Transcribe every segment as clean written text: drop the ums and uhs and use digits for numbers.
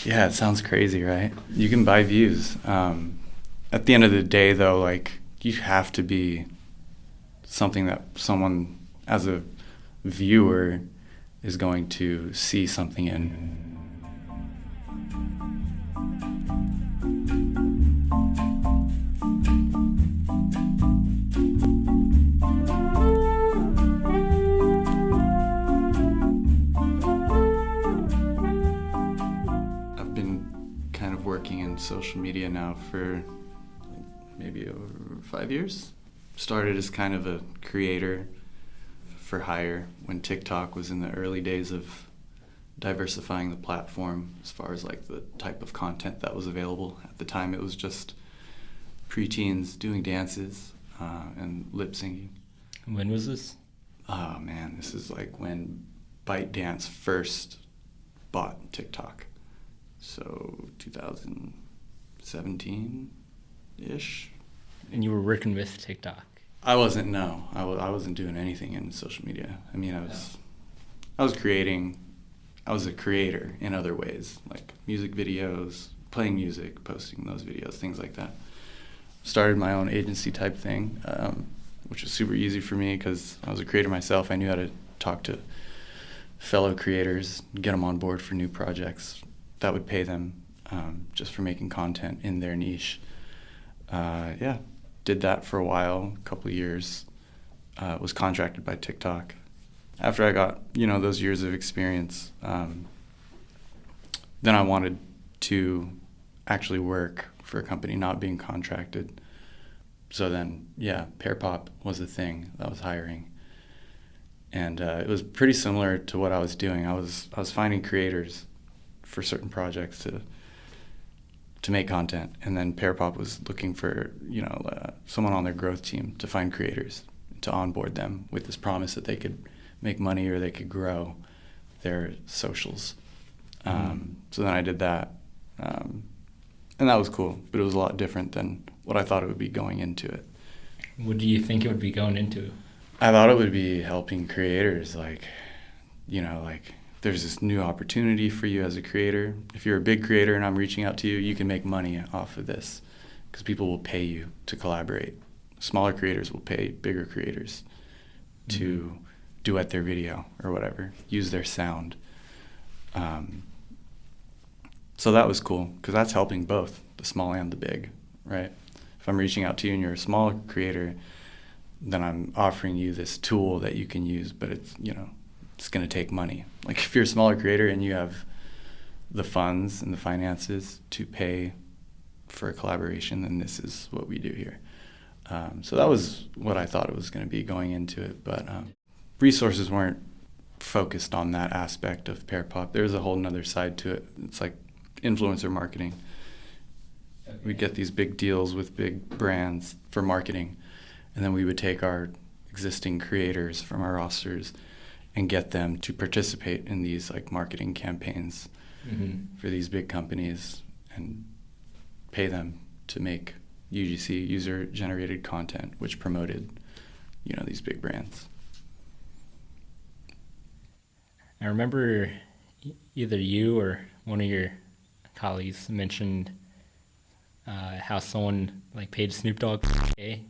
Yeah, it sounds crazy, right? You can buy views. At the end of the day, though, like, you have to be something that someone, as a viewer, is going to see something in. I've been kind of working in social media now for maybe over 5 years. Started as kind of a creator for hire when TikTok was in the early days of diversifying the platform as far as like the type of content that was available. At the time, it was just preteens doing dances and lip syncing. When was this? Oh man, this is like when ByteDance first bought TikTok. So 2017-ish. And you were working with TikTok. I wasn't doing anything in social media. I mean, I was creating. I was a creator in other ways, like music videos, playing music, posting those videos, things like that. Started my own agency type thing, which was super easy for me because I was a creator myself. I knew how to talk to fellow creators, get them on board for new projects that would pay them just for making content in their niche. Did that for a while, a couple of years. Was contracted by TikTok. After I got, those years of experience, then I wanted to actually work for a company, not being contracted. So then, Pearpop was the thing that was hiring. And it was pretty similar to what I was doing. I was finding creators for certain projects to make content, and then Pearpop was looking for someone on their growth team to find creators to onboard them with this promise that they could make money or they could grow their socials. So then I did that, and that was cool, but it was a lot different than what I thought it would be going into it. What do you think it would be going into? I thought it would be helping creators, there's this new opportunity for you as a creator. If you're a big creator and I'm reaching out to you, you can make money off of this because people will pay you to collaborate. Smaller creators will pay bigger creators to duet their video or whatever, use their sound. So that was cool because that's helping both the small and the big, right? If I'm reaching out to you and you're a small creator, then I'm offering you this tool that you can use, but it's going to take money. Like if you're a smaller creator and you have the funds and the finances to pay for a collaboration, then this is what we do here. So that was what I thought it was going to be going into it, but resources weren't focused on that aspect of Pearpop. There's a whole nother side to it. It's like influencer marketing. Okay. We get these big deals with big brands for marketing, and then we would take our existing creators from our rosters and get them to participate in these like marketing campaigns for these big companies and pay them to make UGC, user-generated content, which promoted, these big brands. I remember either you or one of your colleagues mentioned how someone like paid Snoop Dogg $1,000.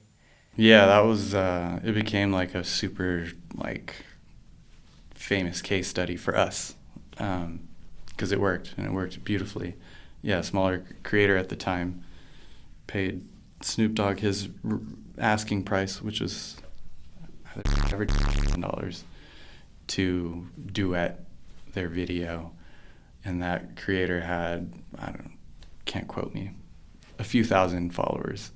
Yeah, that was, it became like a super famous case study for us because it worked, and it worked beautifully. Yeah, a smaller creator at the time paid Snoop Dogg his asking price, which was average $1,000 to duet their video, and that creator had, can't quote me, a few thousand followers,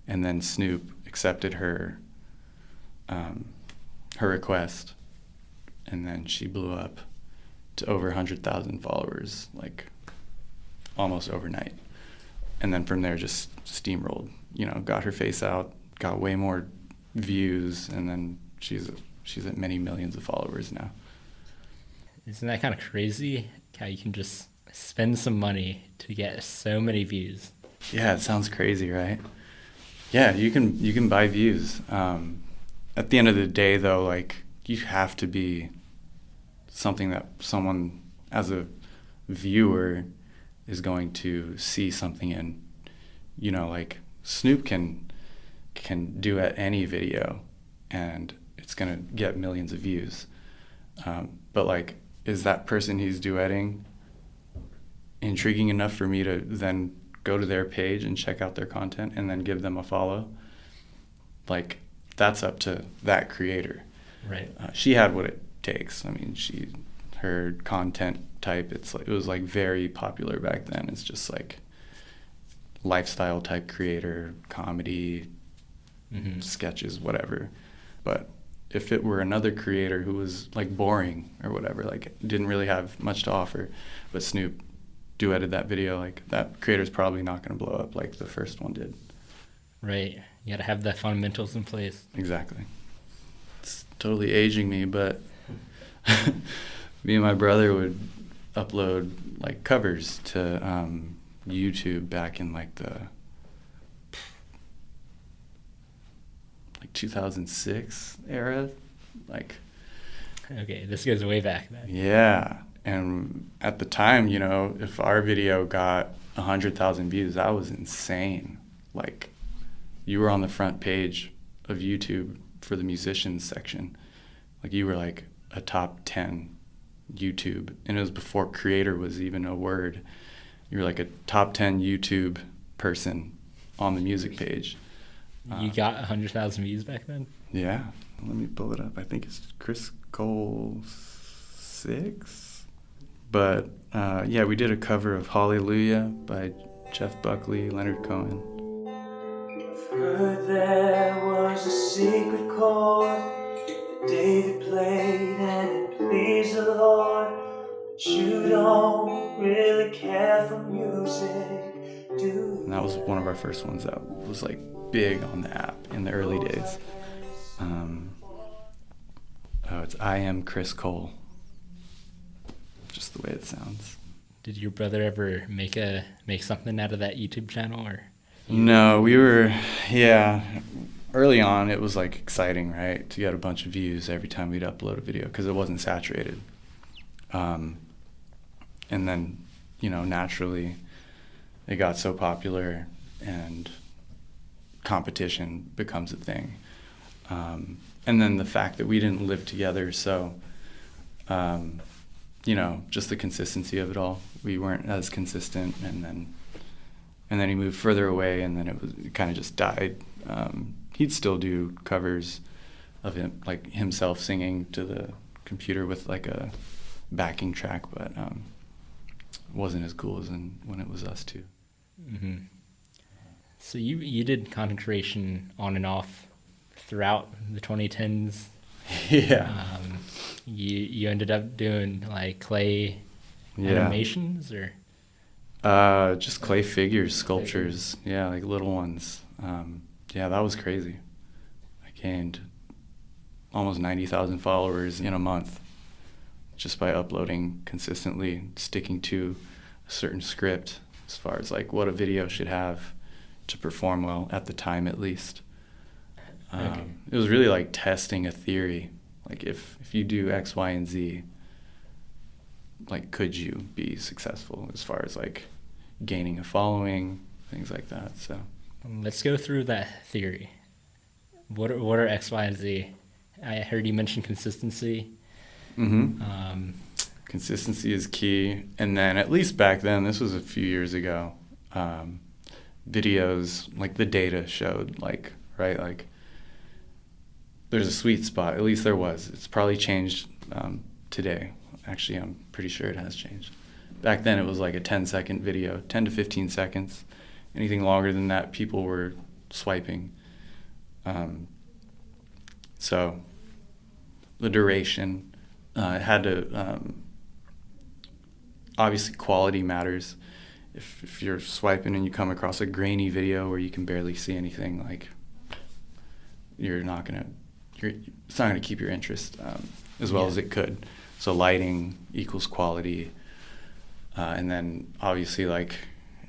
and then Snoop accepted her request, and then she blew up to over 100,000 followers, like almost overnight. And then from there just steamrolled, got her face out, got way more views, and then she's at many millions of followers now. Isn't that kind of crazy how you can just spend some money to get so many views? Yeah, it sounds crazy, right? Yeah, you can buy views. At the end of the day, though, like, you have to be something that someone, as a viewer, is going to see something in, like Snoop can duet any video and it's going to get millions of views. But like, is that person he's duetting intriguing enough for me to then go to their page and check out their content and then give them a follow? Like, that's up to that creator. Right. She had what it takes. I mean, her content type, it was like very popular back then. It's just like lifestyle type creator, comedy, sketches, whatever. But if it were another creator who was like boring or whatever, like didn't really have much to offer, but Snoop duetted that video, like that creator's probably not going to blow up like the first one did. Right. You got to have the fundamentals in place. Exactly. It's totally aging me, but me and my brother would upload like covers to YouTube back in like the 2006 era, like. Okay, this goes way back then. Yeah, and at the time, if our video got 100,000 views, that was insane. Like, you were on the front page of YouTube for the musicians section. Like, you were like a top 10 YouTube, and it was before creator was even a word. You were like a top 10 YouTube person on the music page. You got 100,000 views back then? Yeah. Let me pull it up. I think it's Chris Cole 6. But yeah, we did a cover of Hallelujah by Jeff Buckley, Leonard Cohen. I've heard there was a secret chord that David played and it pleased the Lord. But you don't really care for music, do you? And that was one of our first ones that was like big on the app in the early days. It's I Am Chris Cole. Just the way it sounds. Did your brother ever make something out of that YouTube channel, or? No, early on it was like exciting, right? To get a bunch of views every time we'd upload a video because it wasn't saturated. And then, naturally it got so popular and competition becomes a thing. And then the fact that we didn't live together, so, just the consistency of it all. We weren't as consistent, and then he moved further away, and then it kind of just died. He'd still do covers of him, like himself singing to the computer with like a backing track, but wasn't as cool as when it was us two. Mm-hmm. So you did content creation on and off throughout the 2010s. Yeah. You ended up doing like clay animations, or? Just clay figures, sculptures. Yeah, like little ones. Yeah, that was crazy. I gained almost 90,000 followers in a month just by uploading consistently, sticking to a certain script as far as like what a video should have to perform well at the time, at least. Okay. It was really like testing a theory. Like if you do X, Y, and Z, like could you be successful as far as like gaining a following, things like that. So let's go through that theory. What are X, Y, and Z? I heard you mention consistency. Mm-hmm. Consistency is key. And then at least back then, this was a few years ago, videos, like the data showed, like, right, like there's a sweet spot. At least there was. It's probably changed today. Actually, I'm pretty sure it has changed. Back then, it was like a 10-second video, 10 to 15 seconds. Anything longer than that, people were swiping. So the duration, it had to, obviously quality matters. If you're swiping and you come across a grainy video where you can barely see anything, like it's not gonna keep your interest as well as it could. So lighting equals quality, and then obviously like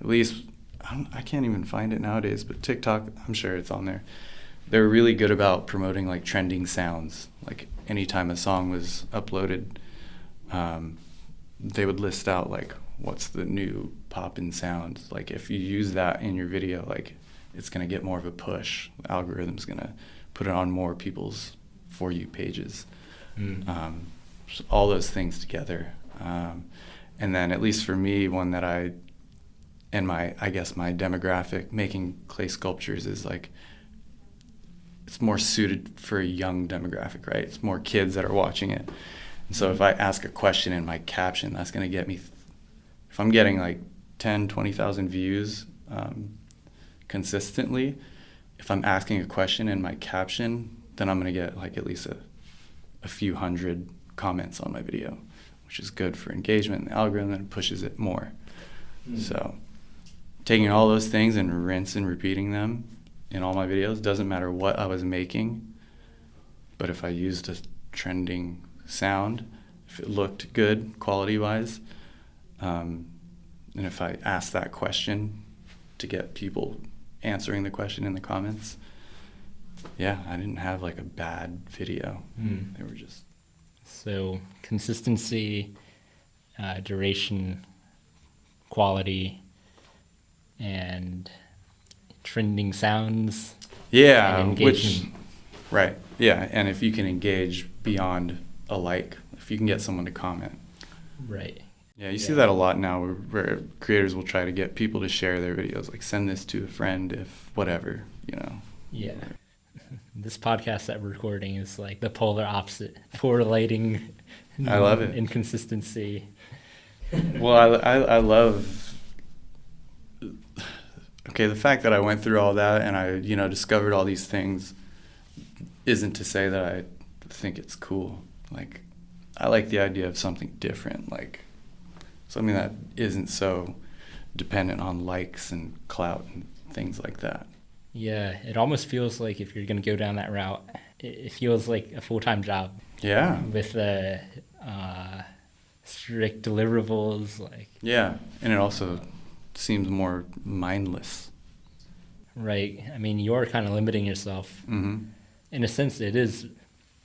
at least I can't even find it nowadays, but TikTok, I'm sure it's on there. They're really good about promoting like trending sounds. Like anytime a song was uploaded, they would list out like what's the new pop in sound. Like if you use that in your video, like it's going to get more of a push. The algorithm's going to put it on more people's For You pages. So all those things together. And then at least for me, one that I guess my demographic making clay sculptures is like, it's more suited for a young demographic, right? It's more kids that are watching it. And so if I ask a question in my caption, that's going to get me, if I'm getting like 10, 20,000 views consistently, if I'm asking a question in my caption, then I'm going to get like at least a few hundred comments on my video, which is good for engagement. The algorithm pushes it more. So taking all those things and rinse and repeating them in all my videos, doesn't matter what I was making, but if I used a trending sound, if it looked good quality-wise, and if I asked that question to get people answering the question in the comments, yeah, I didn't have like a bad video. They were just... So consistency, duration, quality, and trending sounds. Yeah, and which... engagement. Right, yeah, and if you can engage beyond a like, if you can get someone to comment. Right. Yeah, you see that a lot now where creators will try to get people to share their videos, like send this to a friend if whatever, you know. Yeah. This podcast that we're recording is like the polar opposite. Poor lighting. I love it. Inconsistency. Well, I love... Okay, the fact that I went through all that and I, discovered all these things isn't to say that I think it's cool. Like, I like the idea of something different, like something that isn't so dependent on likes and clout and things like that. Yeah, it almost feels like if you're going to go down that route, it feels like a full-time job. Yeah. With strict deliverables, like. Yeah, and it also seems more mindless. Right. I mean, you're kind of limiting yourself. Mm-hmm. In a sense, it is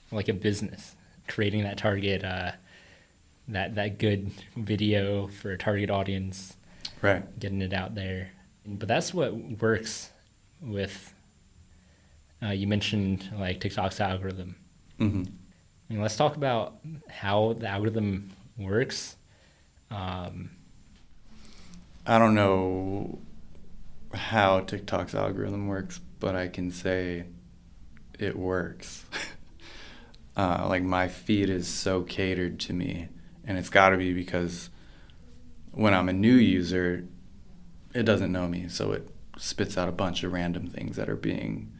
like a business, creating that target, that good video for a target audience. Right. Getting it out there. But that's what works with, you mentioned like TikTok's algorithm. Mm-hmm. I mean, let's talk about how the algorithm works. I don't know how TikTok's algorithm works, but I can say it works. Like my feed is so catered to me, and it's got to be because when I'm a new user, it doesn't know me, so it spits out a bunch of random things that are being,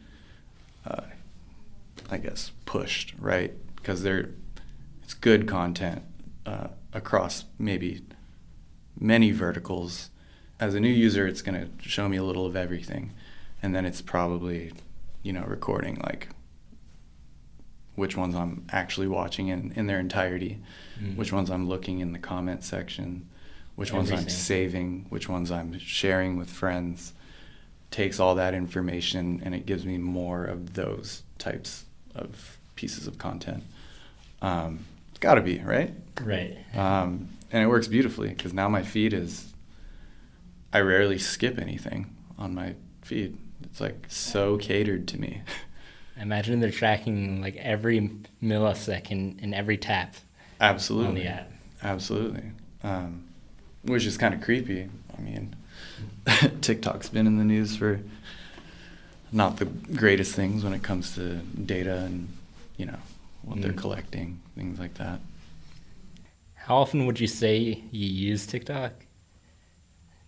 I guess, pushed, right? Because it's good content across maybe many verticals. As a new user, it's going to show me a little of everything, and then it's probably, recording like which ones I'm actually watching in their entirety, which ones I'm looking in the comment section, which ones I'm saving, which ones I'm sharing with friends. Takes all that information and it gives me more of those types of pieces of content. It's got to be, right? Right. And it works beautifully because now my feed I rarely skip anything on my feed. It's like so catered to me. I imagine they're tracking like every millisecond in every tap. Absolutely. On the app. Absolutely. Which is kind of creepy. I mean, TikTok's been in the news for not the greatest things when it comes to data and, what they're collecting, things like that. How often would you say you use TikTok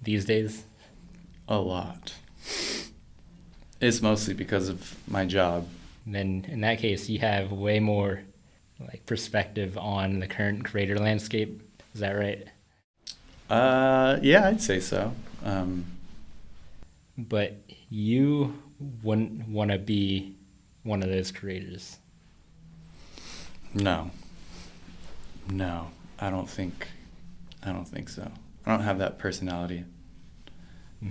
these days? A lot. It's mostly because of my job. Then in that case, you have way more like perspective on the current creator landscape. Is that right? Yeah, I'd say so. But you wouldn't want to be one of those creators. No, I don't think so. I don't have that personality.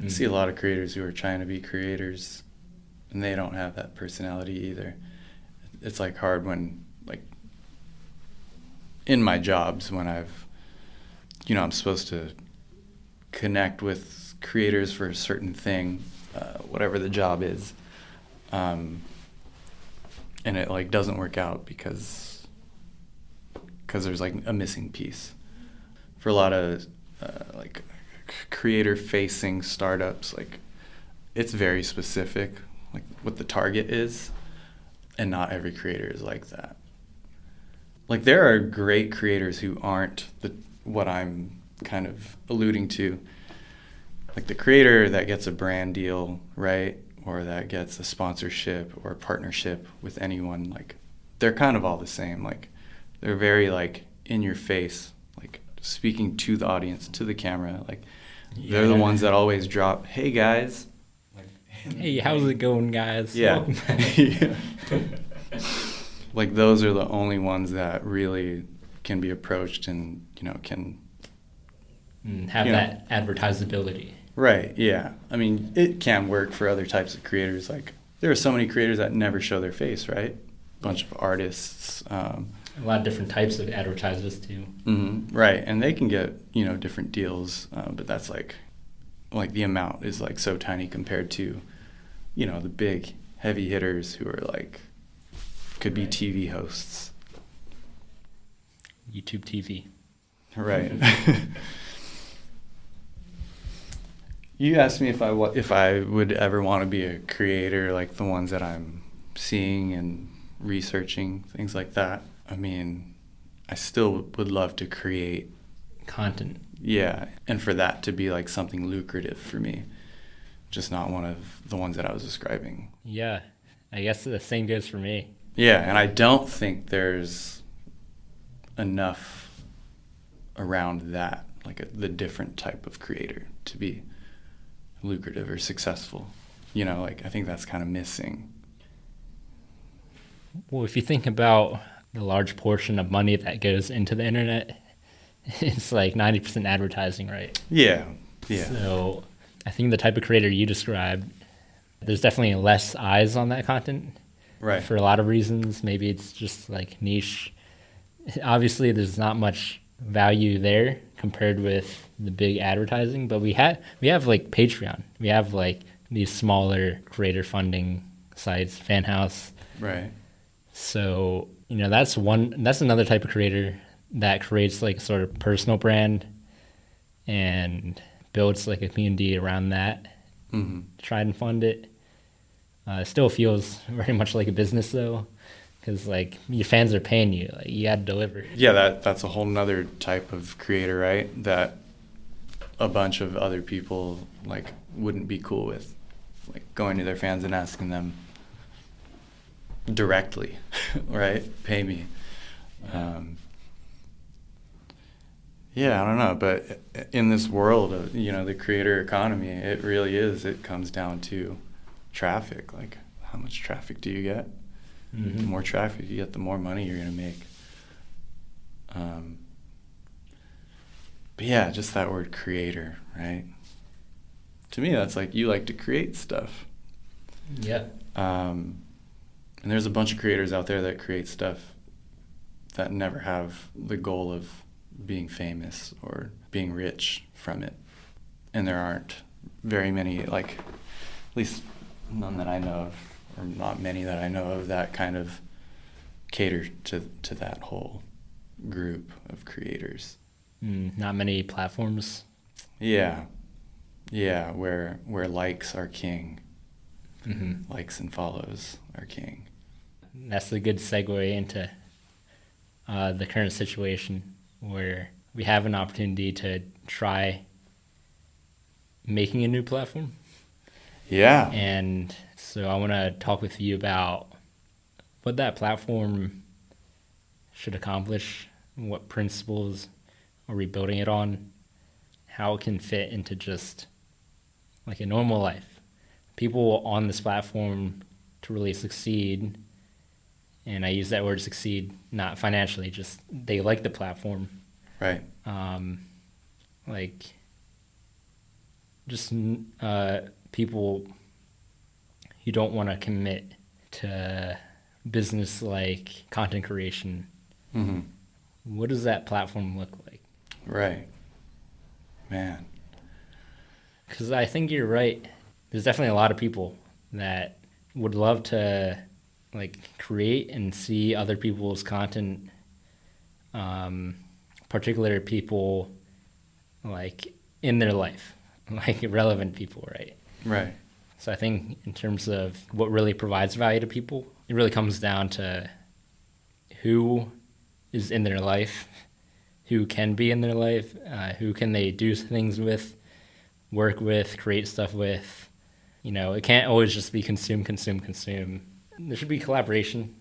I see a lot of creators who are trying to be creators, and they don't have that personality either. It's like hard when, like, in my jobs when I'm supposed to connect with creators for a certain thing, whatever the job is, and it like doesn't work out because there's like a missing piece. For a lot of like creator facing startups, like it's very specific, like what the target is, and not every creator is like that. Like there are great creators who aren't what I'm kind of alluding to. Like the creator that gets a brand deal, right? Or that gets a sponsorship or a partnership with anyone, like they're kind of all the same. Like they're very like in your face, like speaking to the audience, to the camera. Like they're the ones that always drop, "Hey guys." Hey, how's it going, guys? Yeah. Yeah. Like those are the only ones that really can be approached and, can have that advertisability. Right, yeah. I mean, it can work for other types of creators. Like there are so many creators that never show their face, right? A bunch of artists. A lot of different types of advertisers too. Mm-hmm, right, and they can get, different deals, but that's like the amount is like so tiny compared to, the big heavy hitters who are like, could be TV hosts. YouTube TV. Right. You asked me if I would ever want to be a creator, like the ones that I'm seeing and researching, things like that. I mean, I still would love to create content. Yeah, and for that to be like something lucrative for me, just not one of the ones that I was describing. Yeah, I guess the same goes for me. Yeah, and I don't think there's enough around that, like the different type of creator to be lucrative or successful. Like I think that's kind of missing. Well, if you think about the large portion of money that goes into the internet, it's like 90% advertising, right? Yeah, yeah. So I think the type of creator you described, there's definitely less eyes on that content. Right. For a lot of reasons. Maybe it's just like niche. Obviously, there's not much value there compared with the big advertising, but we have like Patreon. We have like these smaller creator funding sites, Fan House. Right. So, that's another type of creator that creates like a sort of personal brand and builds like a community around that. Mm-hmm. Try and fund it. It still feels very much like a business though, because like your fans are paying you, like you got to deliver. Yeah, that's a whole nother type of creator, right? That a bunch of other people like wouldn't be cool with, like going to their fans and asking them directly, right? Pay me. Yeah, I don't know, but in this world of the creator economy, it really is. It comes down to traffic. Like, how much traffic do you get? Mm-hmm. The more traffic you get, the more money you're gonna make. But yeah, just that word creator, right? To me, that's like you like to create stuff. Yeah. And there's a bunch of creators out there that create stuff that never have the goal of being famous or being rich from it. And there aren't very many, like, at least none that I know of, or not many that I know of, that kind of cater to that whole group of creators. Not many platforms. Yeah, where likes are king. Mm-hmm. Likes and follows are king. That's a good segue into the current situation where we have an opportunity to try making a new platform. Yeah. And so I want to talk with you about what that platform should accomplish, what principles are we building it on, how it can fit into just like a normal life. People on this platform to really succeed, and I use that word succeed not financially, just they like the platform. Right. Like just people who don't want to commit to business like content creation. Mm-hmm. What does that platform look like? Right. Man. because I think you're right. There's definitely a lot of people that would love to like create and see other people's content, particular people like in their life, like relevant people, right? Right. So I think in terms of what really provides value to people, it really comes down to who is in their life, who can be in their life, who can they do things with, work with, create stuff with. You know, it can't always just be consume, consume, consume. There should be collaboration.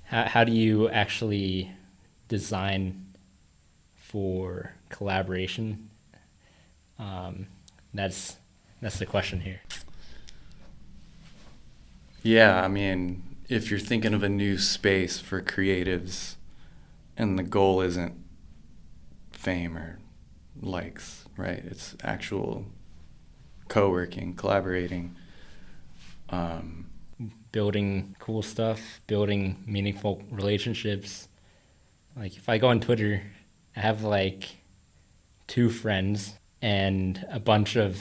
How do you actually design for collaboration? That's the question here. Yeah, I mean, if you're thinking of a new space for creatives and the goal isn't fame or likes, right? It's actual co-working, collaborating. Building cool stuff, building meaningful relationships. Like if I go on Twitter, I have like 2 friends and a bunch of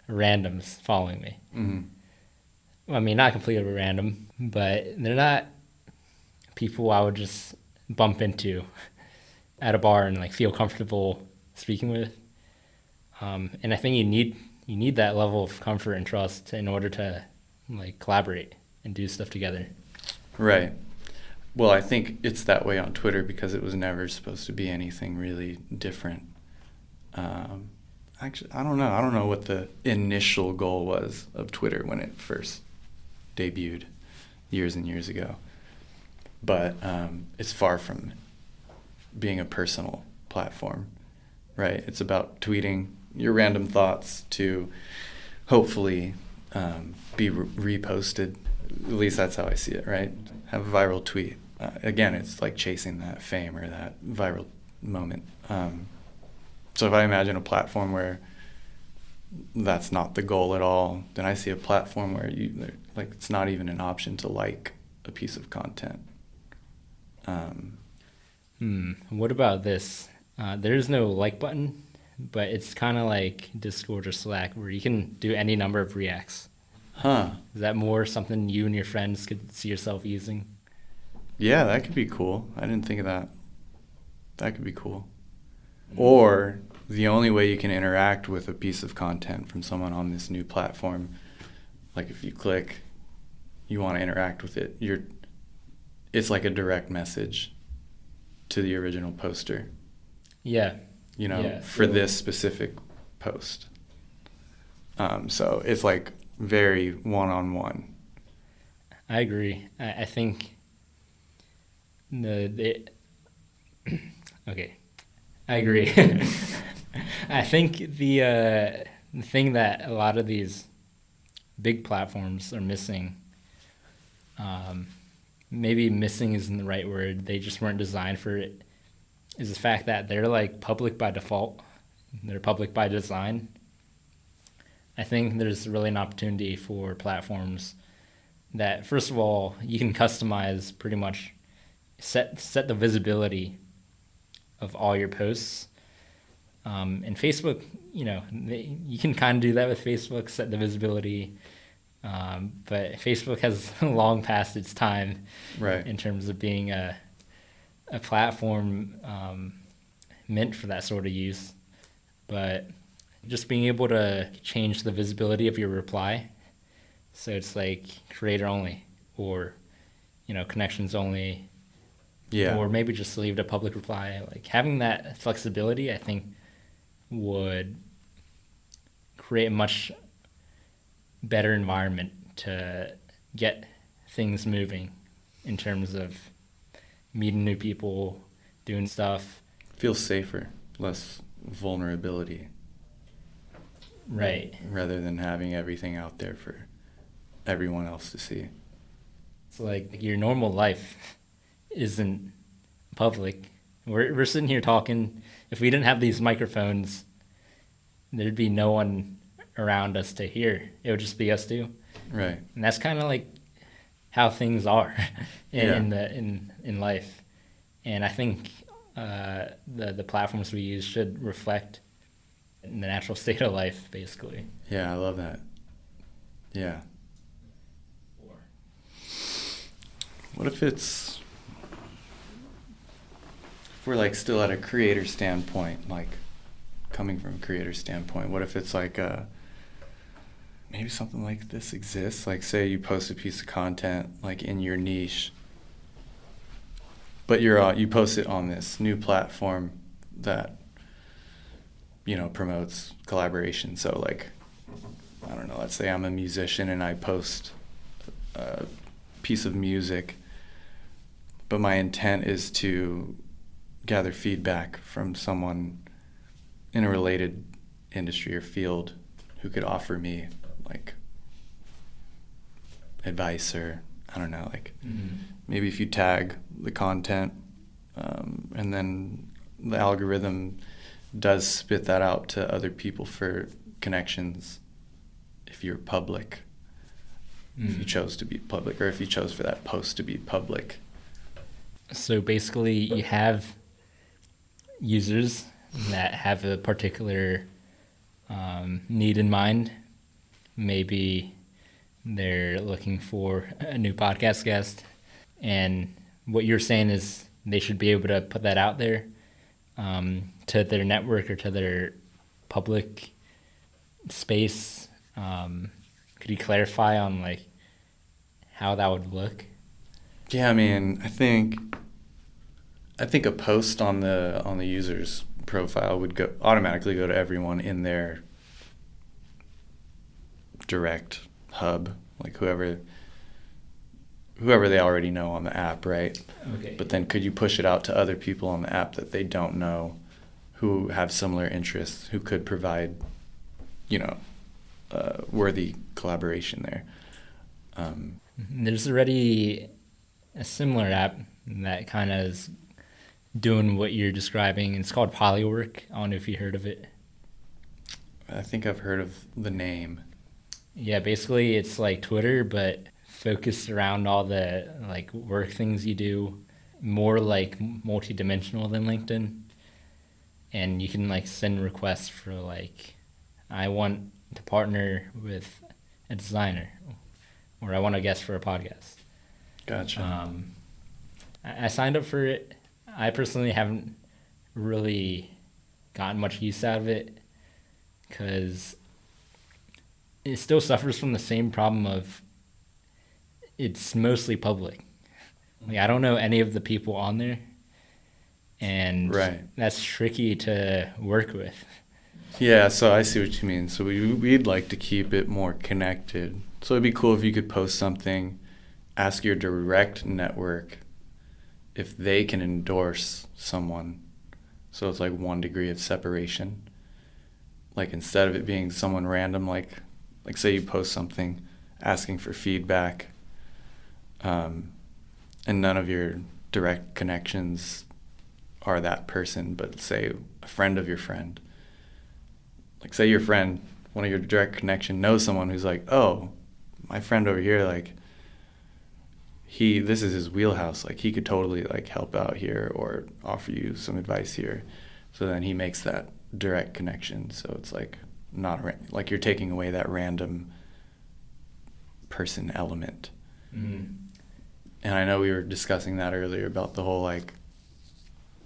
randoms following me. Mm-hmm. I mean, not completely random, but they're not people I would just bump into at a bar and like feel comfortable speaking with. And I think you need that level of comfort and trust in order to like collaborate and do stuff together. Right. Well, I think it's that way on Twitter because it was never supposed to be anything really different. Actually, I don't know. I don't know what the initial goal was of Twitter when it first debuted years and years ago. But it's far from being a personal platform, right? It's about tweeting your random thoughts to hopefully be reposted. At least that's how I see it, right? Have a viral tweet. Again, it's like chasing that fame or that viral moment. So if I imagine a platform where that's not the goal at all, then I see a platform where like it's not even an option to like a piece of content. What about this? There's no like button, but it's kind of like Discord or Slack where you can do any number of reacts. Huh. Is that more something you and your friends could see yourself using? Yeah, that could be cool. I didn't think of that. That could be cool. Or the only way you can interact with a piece of content from someone on this new platform, like if you click, you want to interact with it, it's like a direct message to the original poster. Yeah. You know, Yeah. for this specific post. So it's like very one-on-one. I agree. I think okay. I agree. I think the thing that a lot of these big platforms are missing, maybe missing isn't the right word, they just weren't designed for it, is the fact that they're like public by default. They're public by design. I think there's really an opportunity for platforms that, first of all, you can customize pretty much, set the visibility of all your posts. And Facebook, you know, you can kind of do that with Facebook, set the visibility. But Facebook has long past its time, Right. in terms of being a platform meant for that sort of use. But just being able to change the visibility of your reply, so it's like creator only, or connections only, Yeah. or maybe just leave it a public reply. Like having that flexibility, I think, would create a much better environment to get things moving in terms of meeting new people, doing stuff. Feels safer, less vulnerability. Right. Rather than having everything out there for everyone else to see. It's like your normal life isn't public. We're sitting here talking. If we didn't have these microphones, there'd be no one around us to hear. It would just be us two. Right. And that's kind of like how things are in life. And I think the platforms we use should reflect in the natural state of life, basically. Yeah, I love that. Yeah. What if we're like still at a creator standpoint, like coming from a creator standpoint, what if it's like maybe something like this exists? Like say you post a piece of content like in your niche, but you post it on this new platform that, you know, promotes collaboration. So like, I don't know, let's say I'm a musician and I post a piece of music, but my intent is to gather feedback from someone in a related industry or field who could offer me like advice, or I don't know, like maybe if you tag the content and then the algorithm does spit that out to other people for connections if you're public, if you chose to be public, or if you chose for that post to be public. So basically you have users that have a particular need in mind. Maybe they're looking for a new podcast guest, and what you're saying is they should be able to put that out there to their network or to their public space. Could you clarify on like how that would look? Yeah, I mean, I think a post on the user's profile would automatically go to everyone in their direct hub, like whoever they already know on the app, right? Okay. But then could you push it out to other people on the app that they don't know, who have similar interests, who could provide, you know, worthy collaboration there? There's already a similar app that kind of is doing what you're describing. It's called Polywork. I don't know if you heard of it. I think I've heard of the name. Yeah, basically it's like Twitter, but focused around all the like work things you do, more like multi-dimensional than LinkedIn. And you can like send requests for like, I want to partner with a designer, or I want a guest for a podcast. Gotcha. I signed up for it. I personally haven't really gotten much use out of it because it still suffers from the same problem of it's mostly public. Like I don't know any of the people on there, and Right. that's tricky to work with. Yeah, so I see what you mean. So we'd like to keep it more connected. So it'd be cool if you could post something, ask your direct network if they can endorse someone. So it's like 1 degree of separation. Like instead of it being someone random, like say you post something asking for feedback, and none of your direct connections are that person, but say a friend of your friend. Like say your friend, one of your direct connection knows someone who's like, oh, my friend over here, like this is his wheelhouse, like he could totally like help out here or offer you some advice here. So then he makes that direct connection. So it's like not like you're taking away that random person element. Mm-hmm. And I know we were discussing that earlier about the whole like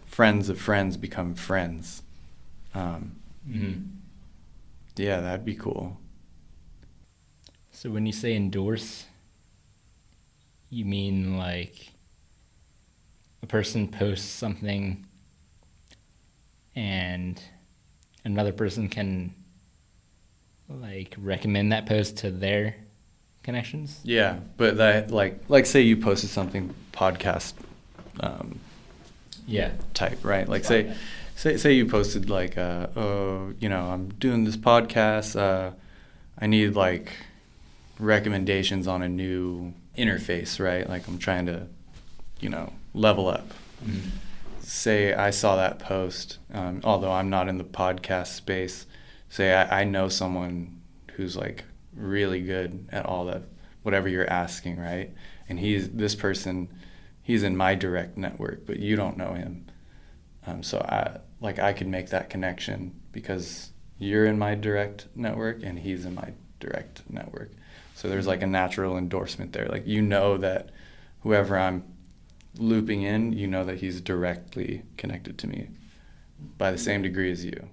friends of friends become friends. Yeah, that'd be cool. So when you say endorse, you mean like a person posts something and another person can like recommend that post to their connections? Yeah, but that like say you posted something podcast Yeah. type, right? Like say you posted like oh, you know, I'm doing this podcast, I need like recommendations on a new interface, right? Like I'm trying to, you know, level up. Mm-hmm. Say I saw that post, although I'm not in the podcast space, say I know someone who's like really good at all that, whatever you're asking, right? And he's in my direct network, but you don't know him. So I could make that connection because you're in my direct network and he's in my direct network. So there's like a natural endorsement there. Like, you know that whoever I'm looping in, you know that he's directly connected to me by the same degree as you.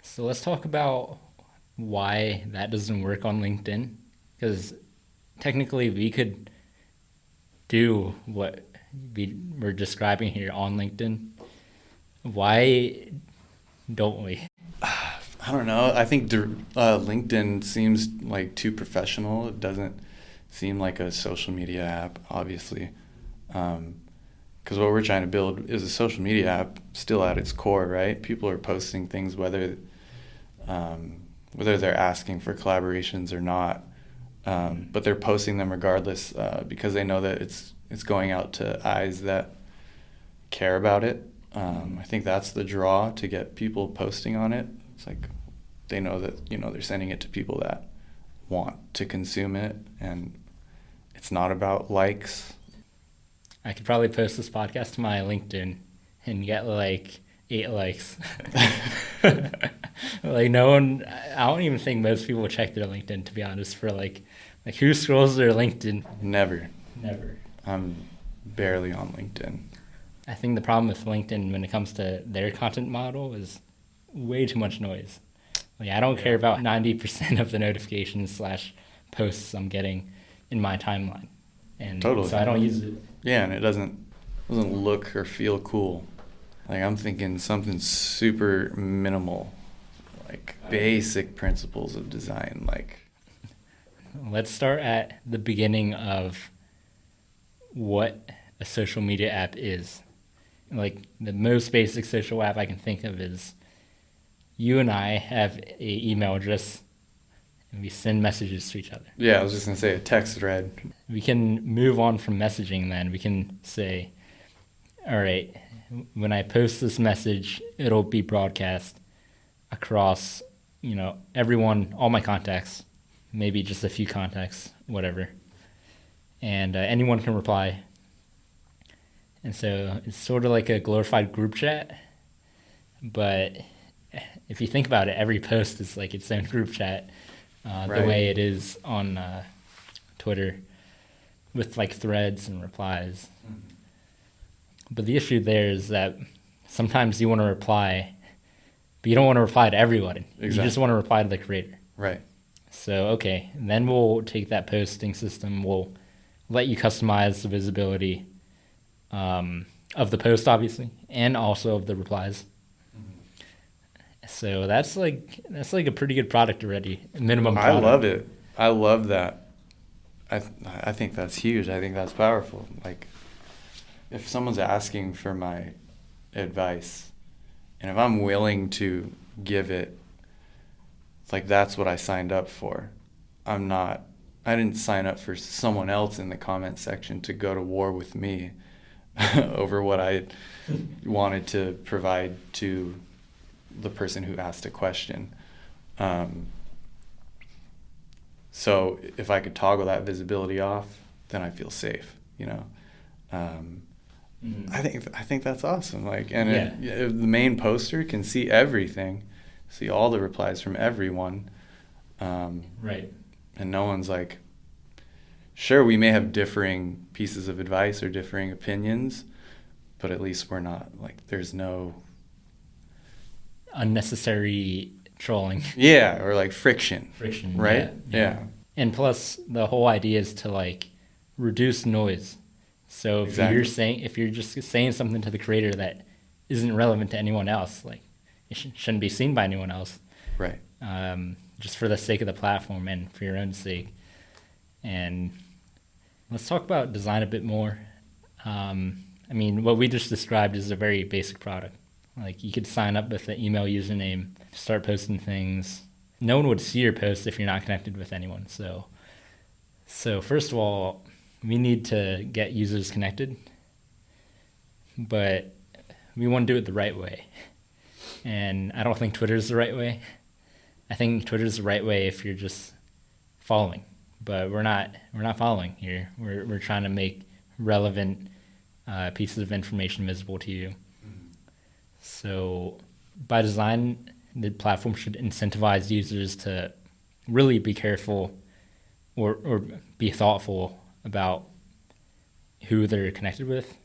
So let's talk about why that doesn't work on LinkedIn. Because technically we could do what we're describing here on LinkedIn. Why don't we? I don't know. I think LinkedIn seems like too professional. It doesn't seem like a social media app, obviously. Because what we're trying to build is a social media app still at its core, right? People are posting things whether they're asking for collaborations or not. But they're posting them regardless because they know that it's going out to eyes that care about it. I think that's the draw to get people posting on it. It's like they know that, they're sending it to people that want to consume it, and it's not about likes. I could probably post this podcast to my LinkedIn and get like 8 likes. Like, no one, I don't even think most people check their LinkedIn, to be honest, for like who scrolls their LinkedIn? Never. Never. I'm barely on LinkedIn. I think the problem with LinkedIn when it comes to their content model is way too much noise. Like, I don't care about 90% of the notifications / posts I'm getting in my timeline. And Totally. so I don't use it. Yeah, and it doesn't look or feel cool. Like, I'm thinking something super minimal, like basic principles of design. Like, Let's start at the beginning of what a social media app is. Like, the most basic social app I can think of is you and I have a email address and we send messages to each other. yeah, I was just gonna say a text thread. We can move on from messaging then. We can say, all right, when I post this message, it'll be broadcast across, everyone, all my contacts, maybe just a few contacts, whatever. And anyone can reply. And so it's sort of like a glorified group chat. But if you think about it, every post is like its own group chat, Right. The way it is on Twitter with like threads and replies. But the issue there is that sometimes you want to reply, but you don't want to reply to everyone. Exactly. You just want to reply to the creator. Right. So, okay, then we'll take that posting system. We'll let you customize the visibility of the post, obviously, and also of the replies. So that's like a pretty good product already. Minimum product. I love it. I love that. I think that's huge. I think that's powerful. Like, if someone's asking for my advice, and if I'm willing to give it, it's like, that's what I signed up for. I didn't sign up for someone else in the comment section to go to war with me over what I wanted to provide to the person who asked a question. So if I could toggle that visibility off, then I feel safe, I think that's awesome. Like, and if the main poster can see everything, see all the replies from everyone, Right. and no one's like, sure, we may have differing pieces of advice or differing opinions, but at least we're not, like, there's no Unnecessary trolling. yeah, or like friction, right? Yeah. And plus, the whole idea is to like reduce noise. So if Exactly. if you're just saying something to the creator that isn't relevant to anyone else, like it shouldn't be seen by anyone else. Right. Just for the sake of the platform and for your own sake. And let's talk about design a bit more. What we just described is a very basic product. Like, you could sign up with an email username, start posting things. No one would see your post if you're not connected with anyone. So first of all, we need to get users connected, but we want to do it the right way. And I don't think Twitter's the right way. I think Twitter's the right way if you're just following, but we're not following here. We're trying to make relevant pieces of information visible to you. So by design, The platform should incentivize users to really be careful or be thoughtful about who they're connected with.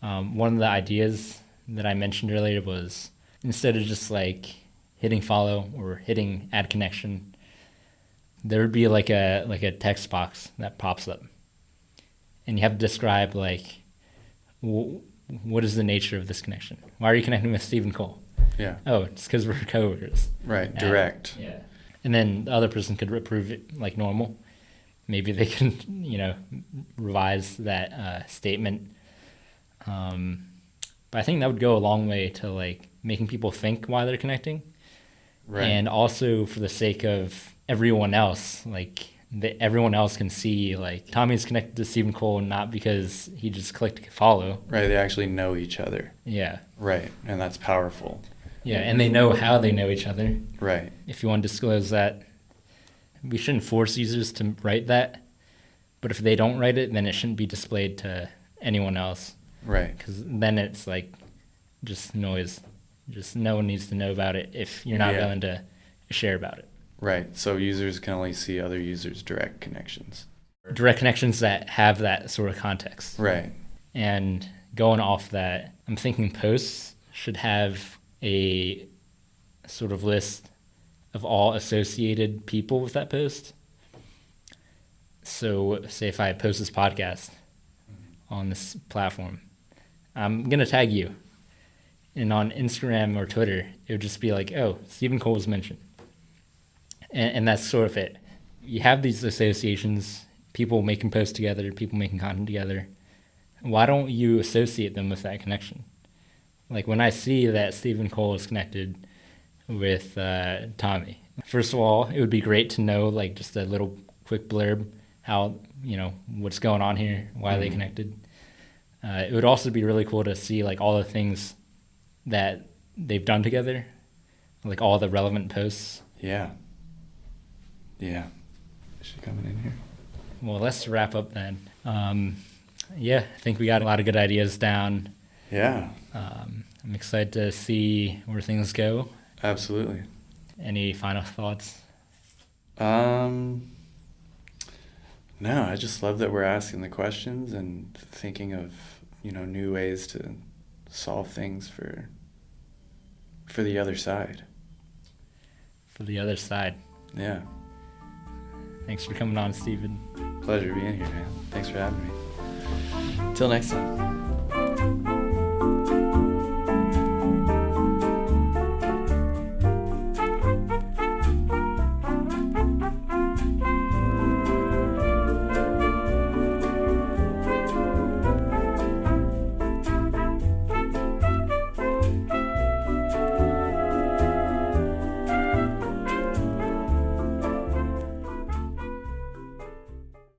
One of the ideas that I mentioned earlier was, instead of just like hitting follow or hitting add connection, there would be like a text box that pops up, and you have to describe like what is the nature of this connection. Why are you connecting with Stephen Cole? Yeah. Oh, it's because we're coworkers. Right. Direct. Yeah. And then the other person could approve it like normal. Maybe they can, revise that statement. But I think that would go a long way to like making people think why they're connecting. Right. And also for the sake of everyone else, like everyone else can see like Tommy's connected to Stephen Cole not because he just clicked follow. Right. They actually know each other. Yeah. Right. And that's powerful. Yeah. And they know how they know each other. Right. If you want to disclose that, we shouldn't force users to write that. But if they don't write it, then it shouldn't be displayed to anyone else. Right. Because then it's like just noise. Just no one needs to know about it if you're not willing to share about it. Right. So users can only see other users' direct connections. Direct connections that have that sort of context. Right. And going off that, I'm thinking posts should have a sort of list of all associated people with that post. So say if I post this podcast on this platform, I'm going to tag you. And on Instagram or Twitter, it would just be like, oh, Stephen Cole was mentioned. And that's sort of it. You have these associations, people making posts together, people making content together. Why don't you associate them with that connection? Like when I see that Stephen Cole is connected with Tommy, first of all, it would be great to know like just a little quick blurb, how, what's going on here, why are they connected. It would also be really cool to see like all the things that they've done together, like all the relevant posts. Yeah. Yeah. Is she coming in here? Well, let's wrap up then. I think we got a lot of good ideas down. Yeah. I'm excited to see where things go. Absolutely. Any final thoughts? No, I just love that we're asking the questions and thinking of, new ways to solve things for the other side. For the other side. Yeah. Thanks for coming on, Stephen. Pleasure being here, man. Thanks for having me. Till next time.